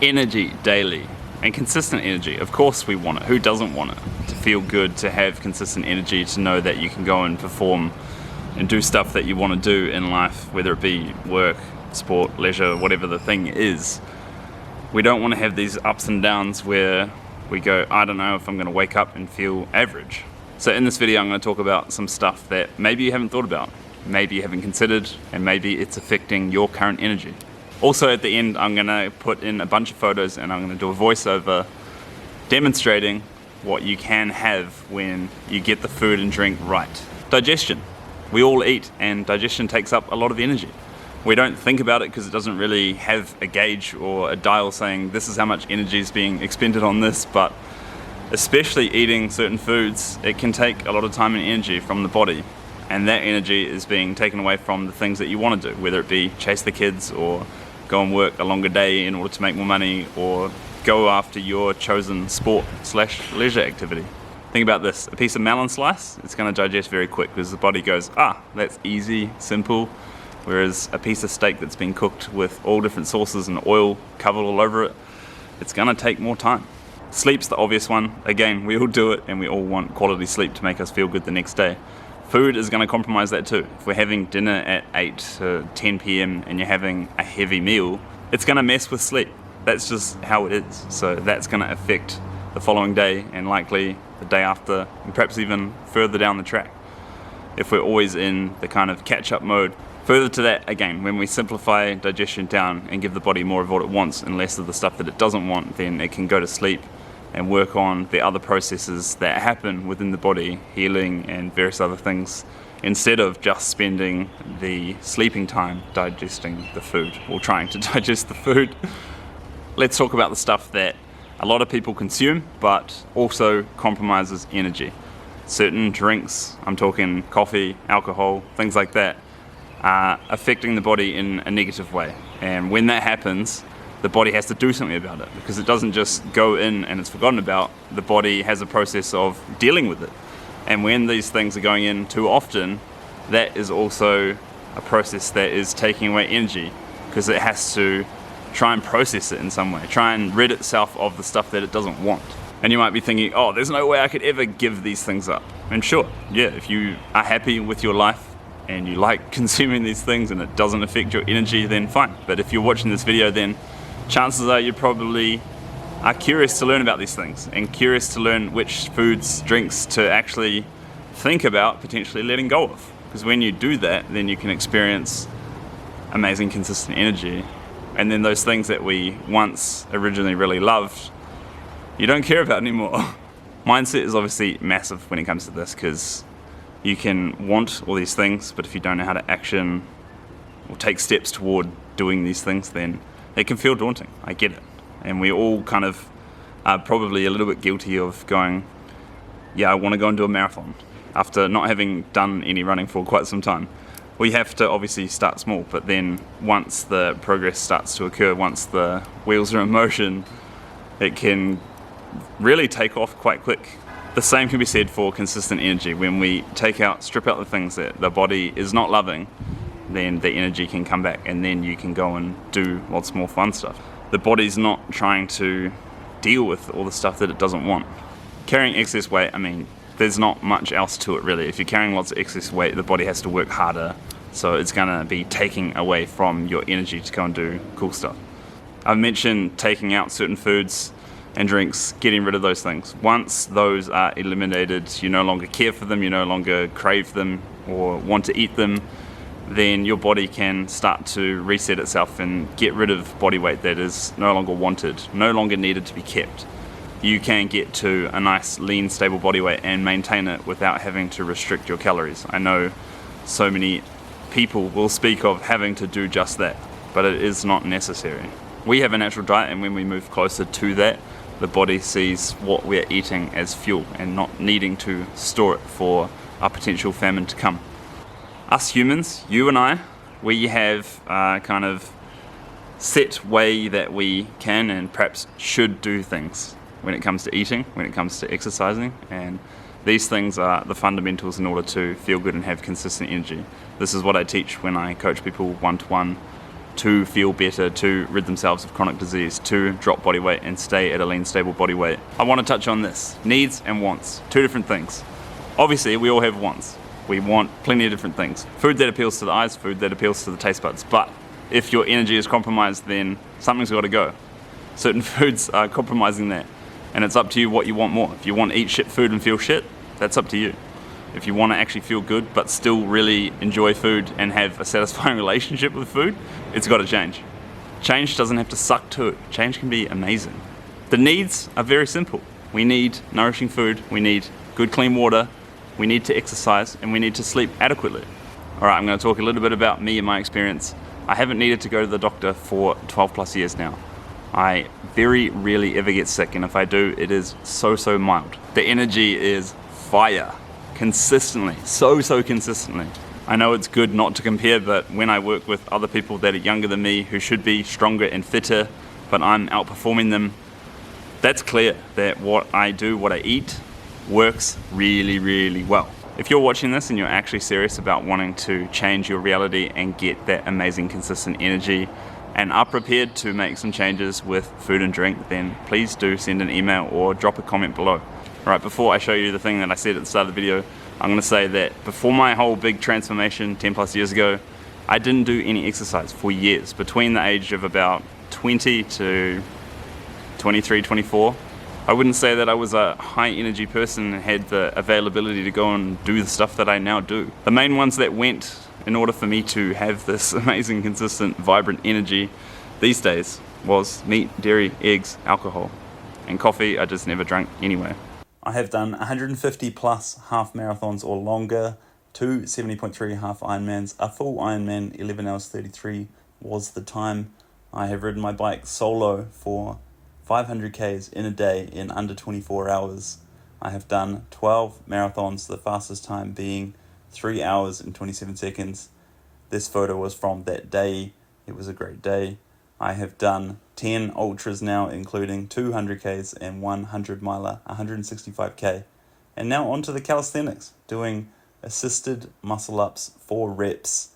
Energy daily, and consistent energy. Of course we want it. Who doesn't want it? To feel good, to have consistent energy, to know that you can go and perform and do stuff that you want to do in life, whether it be work, sport, leisure, whatever the thing is. We don't want to have these ups and downs where we go, I don't know if I'm going to wake up and feel average. So in this video I'm going to talk about some stuff that maybe you haven't thought about, maybe you haven't considered, and maybe it's affecting your current energy. Also at the end I'm going to put in a bunch of photos and I'm going to do a voiceover demonstrating what you can have when you get the food and drink right. Digestion. We all eat, and digestion takes up a lot of energy. We don't think about it because it doesn't really have a gauge or a dial saying this is how much energy is being expended on this, but especially eating certain foods, it can take a lot of time and energy from the body, and that energy is being taken away from the things that you want to do, whether it be chase the kids or go and work a longer day in order to make more money, or go after your chosen sport/leisure activity. Think about this, a piece of melon slice, it's going to digest very quick because the body goes, that's easy, simple, whereas a piece of steak that's been cooked with all different sauces and oil covered all over it, it's going to take more time. Sleep's the obvious one. Again, we all do it and we all want quality sleep to make us feel good the next day. Food is going to compromise that too. If we're having dinner at 8 to 10 p.m. and you're having a heavy meal, it's going to mess with sleep. That's just how it is. So that's going to affect the following day and likely the day after, and perhaps even further down the track, if we're always in the kind of catch-up mode. Further to that, again, when we simplify digestion down and give the body more of what it wants and less of the stuff that it doesn't want, then it can go to sleep and work on the other processes that happen within the body, healing and various other things, instead of just spending the sleeping time digesting the food or trying to digest the food. Let's talk about the stuff that a lot of people consume but also compromises energy. Certain drinks, I'm talking coffee, alcohol, things like that, are affecting the body in a negative way. And when that happens, the body has to do something about it, because it doesn't just go in and it's forgotten about. The body has a process of dealing with it. And when these things are going in too often, that is also a process that is taking away energy, because it has to try and process it in some way, try and rid itself of the stuff that it doesn't want. And you might be thinking, there's no way I could ever give these things up. And sure, yeah, if you are happy with your life and you like consuming these things and it doesn't affect your energy, then fine. But if you're watching this video, then chances are you probably are curious to learn about these things and curious to learn which foods, drinks to actually think about potentially letting go of. Because when you do that, then you can experience amazing consistent energy. And then those things that we once originally really loved, you don't care about anymore. Mindset is obviously massive when it comes to this, because you can want all these things, but if you don't know how to action or take steps toward doing these things, then it can feel daunting. I get it. And we all kind of are probably a little bit guilty of going, I want to go and do a marathon, after not having done any running for quite some time. We have to obviously start small, but then once the progress starts to occur, once the wheels are in motion, it can really take off quite quick. The same can be said for consistent energy. When we strip out the things that the body is not loving, then the energy can come back, and then you can go and do lots more fun stuff. The body's not trying to deal with all the stuff that it doesn't want. Carrying excess weight, there's not much else to it really. If you're carrying lots of excess weight, the body has to work harder, so it's gonna be taking away from your energy to go and do cool stuff. I've mentioned taking out certain foods and drinks, getting rid of those things. Once those are eliminated, you no longer care for them, you no longer crave them or want to eat them, then your body can start to reset itself and get rid of body weight that is no longer wanted, no longer needed to be kept. You can get to a nice, lean, stable body weight and maintain it without having to restrict your calories. I know so many people will speak of having to do just that, but it is not necessary. We have a natural diet, and when we move closer to that, the body sees what we're eating as fuel and not needing to store it for a potential famine to come. Us humans, you and I, we have a kind of set way that we can and perhaps should do things when it comes to eating, when it comes to exercising, and these things are the fundamentals in order to feel good and have consistent energy. This is what I teach when I coach people one-to-one to feel better, to rid themselves of chronic disease, to drop body weight and stay at a lean, stable body weight. I want to touch on this. Needs and wants. Two different things. Obviously, we all have wants. We want plenty of different things. Food that appeals to the eyes, food that appeals to the taste buds. But if your energy is compromised, then something's got to go. Certain foods are compromising that. And it's up to you what you want more. If you want to eat shit food and feel shit, that's up to you. If you want to actually feel good but still really enjoy food and have a satisfying relationship with food, it's got to change. Change doesn't have to suck too. Change can be amazing. The needs are very simple. We need nourishing food, we need good clean water, we need to exercise, and we need to sleep adequately. Alright, I'm going to talk a little bit about me and my experience. I haven't needed to go to the doctor for 12 plus years now. I very rarely ever get sick, and if I do, it is so mild. The energy is fire. Consistently, so consistently. I know it's good not to compare, but when I work with other people that are younger than me who should be stronger and fitter, but I'm outperforming them, that's clear that what I do, what I eat, works really well. If you're watching this and you're actually serious about wanting to change your reality and get that amazing consistent energy and are prepared to make some changes with food and drink, then please do send an email or drop a comment below. Alright, before I show you the thing that I said at the start of the video, I'm going to say that before my whole big transformation 10 plus years ago, I didn't do any exercise for years. Between the age of about 20 to 23, 24, I wouldn't say that I was a high energy person and had the availability to go and do the stuff that I now do. The main ones that went in order for me to have this amazing, consistent, vibrant energy these days was meat, dairy, eggs, alcohol, and coffee I just never drank anyway. I have done 150 plus half marathons or longer, 2 70.3 half Ironmans, a full Ironman, 11 hours 33 was the time. I have ridden my bike solo for 500 Ks in a day in under 24 hours. I have done 12 marathons, the fastest time being 3 hours and 27 seconds. This photo was from that day. It was a great day. I have done 10 ultras now, including 200 Ks and 100 miler, 165K. And now onto the calisthenics, doing assisted muscle ups, 4 reps.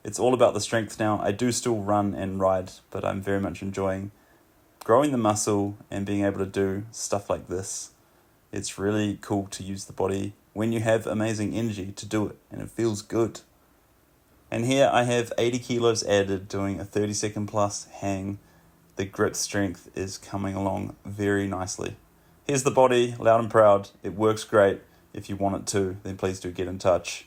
It's all about the strength now. I do still run and ride, but I'm very much enjoying growing the muscle and being able to do stuff like this. It's really cool to use the body when you have amazing energy to do it, and it feels good. And here I have 80 kilos added, doing a 30-second plus hang. The grip strength is coming along very nicely. Here's the body, loud and proud. It works great. If you want it to, then please do get in touch.